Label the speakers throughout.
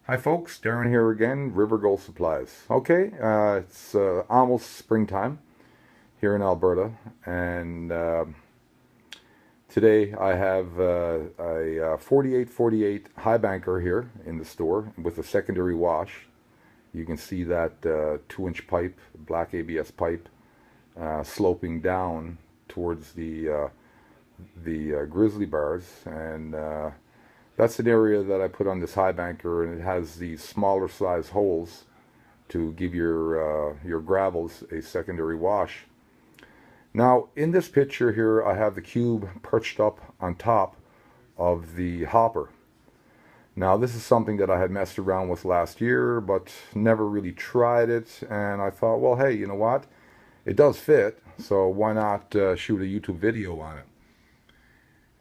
Speaker 1: Hi folks, Darren here again, River Gold Supplies. Okay, it's almost springtime here in Alberta, and today I have a 4848 highbanker here in the store with a secondary wash. You can see that 2-inch pipe, black ABS pipe, sloping down towards the grizzly bars, and that's an area that I put on this high banker, and it has these smaller size holes to give your gravels a secondary wash. Now in this picture here I have the cube perched up on top of the hopper. Now this is something that I had messed around with last year but never really tried it, and I thought, well, hey, you know what, it does fit, so why not shoot a YouTube video on it.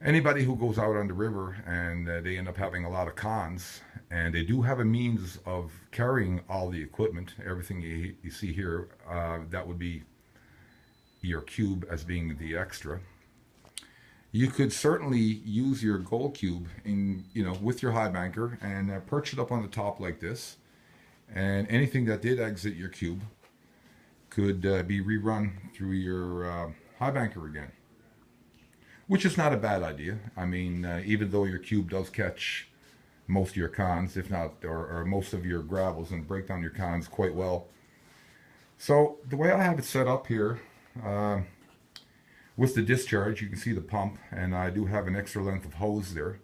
Speaker 1: Anybody who goes out on the river and they end up having a lot of cons, and they do have a means of carrying all the equipment, everything you see here, that would be your cube as being the extra. You could certainly use your gold cube in, with your high banker and perch it up on the top like this, and anything that did exit your cube could be rerun through your high banker again. Which is not a bad idea. I mean, even though your cube does catch most of your cons, if not, or most of your gravels, and break down your cons quite well. So the way I have it set up here, with the discharge, you can see the pump, and I do have an extra length of hose there.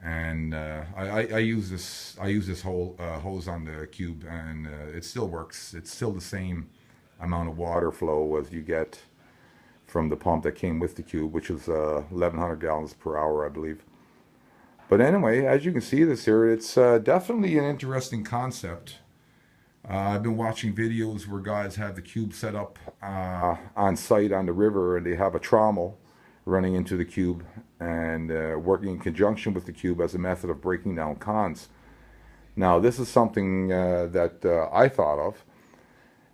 Speaker 1: And I use this whole hose on the cube, and it still works. It's still the same amount of water flow as you get from the pump that came with the cube, which is 1100 gallons per hour, I believe. But anyway, as you can see this here, it's definitely an interesting concept. I've been watching videos where guys have the cube set up on site on the river, and they have a trommel running into the cube and working in conjunction with the cube as a method of breaking down cons. Now this is something that I thought of,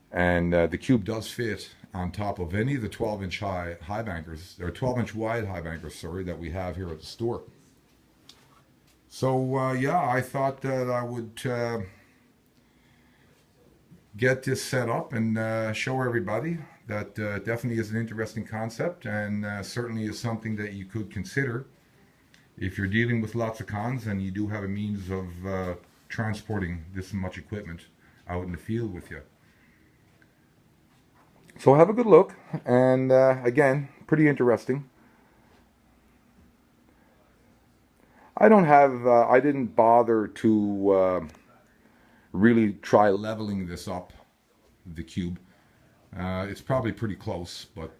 Speaker 1: and the cube does fit on top of any of the 12-inch high bankers, or 12-inch wide high bankers, sorry, that we have here at the store. So yeah, I thought that I would get this set up and show everybody that definitely is an interesting concept, and certainly is something that you could consider if you're dealing with lots of cons and you do have a means of transporting this much equipment out in the field with you. So have a good look, and again, pretty interesting. I didn't bother to really try leveling this up, the cube. It's probably pretty close, but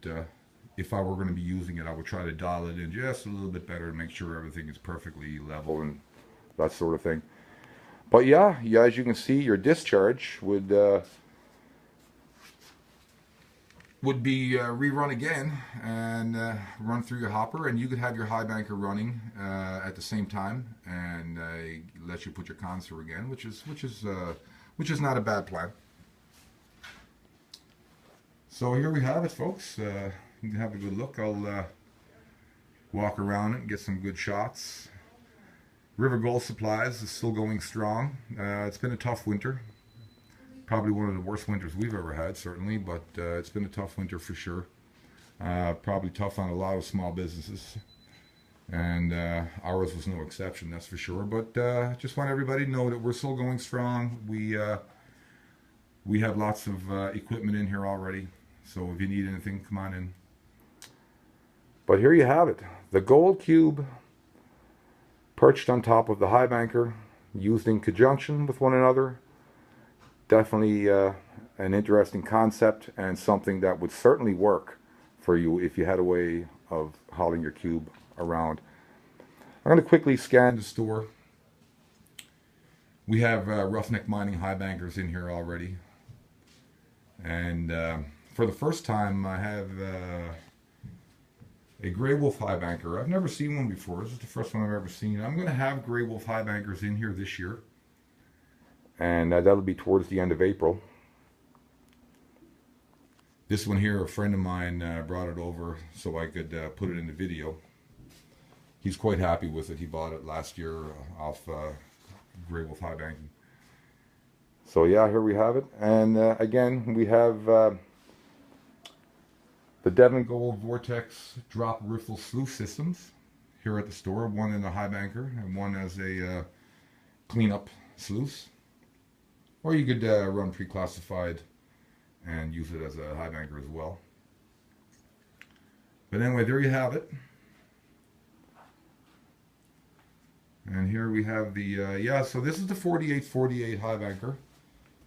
Speaker 1: if I were going to be using it, I would try to dial it in just a little bit better and make sure everything is perfectly level and that sort of thing. But yeah, as you can see, your discharge would be rerun again and run through your hopper, and you could have your high banker running at the same time, and let you put your cons through again, which is not a bad plan. So here we have it, folks. You can have a good look. I'll walk around it and get some good shots. River Gold Supplies is still going strong. It's been a tough winter. Probably one of the worst winters we've ever had, certainly, but it's been a tough winter for sure. Probably tough on a lot of small businesses, and ours was no exception, that's for sure. But just want everybody to know that we're still going strong. We have lots of equipment in here already, so if you need anything, come on in. But here you have it, the gold cube perched on top of the high banker, used in conjunction with one another. Definitely an interesting concept, and something that would certainly work for you if you had a way of hauling your cube around. I'm going to quickly scan the store. We have Roughneck Mining high bankers in here already, and for the first time I have a Grey Wolf high banker. I've never seen one before. This is the first one I've ever seen. I'm going to have Grey Wolf high bankers in here this year, and that'll be towards the end of April. This one here, a friend of mine brought it over so I could put it in the video. He's quite happy with it. He bought it last year off great with high banking. So yeah, here we have it. And again, we have the Devon Gold Vortex drop riffle sluice systems here at the store. One in a high banker and one as a cleanup sluice. Or you could run pre-classified and use it as a high banker as well. But anyway, there you have it. And here we have the, yeah, so this is the 4848 high banker.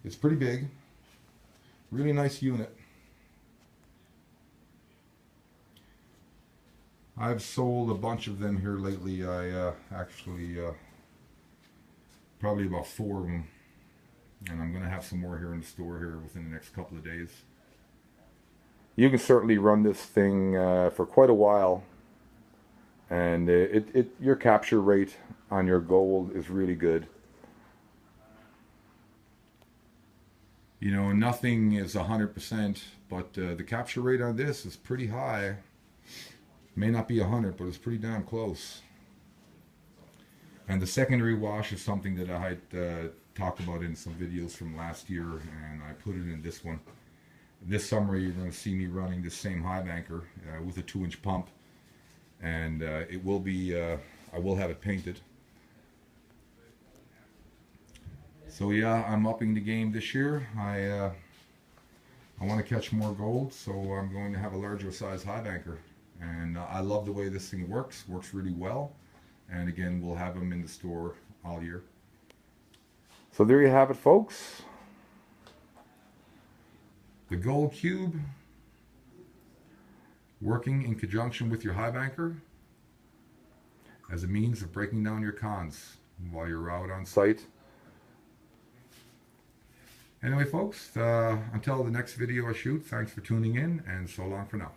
Speaker 1: It's pretty big. Really nice unit. I've sold a bunch of them here lately. I actually, probably about 4 of them. And I'm going to have some more here in the store here within the next couple of days. You can certainly run this thing for quite a while. And your capture rate on your gold is really good. You know, nothing is 100%, but the capture rate on this is pretty high. May not be 100, but it's pretty damn close. And the secondary wash is something that I had talked about in some videos from last year, and I put it in this one. This summer you're going to see me running this same high banker with a 2-inch pump, and it will be, I will have it painted. So yeah, I'm upping the game this year. I want to catch more gold, so I'm going to have a larger size high banker. And I love the way this thing works really well. And again, we'll have them in the store all year. So there you have it, folks. The gold cube working in conjunction with your high banker as a means of breaking down your cons while you're out on site. Anyway, folks, until the next video I shoot, thanks for tuning in, and so long for now.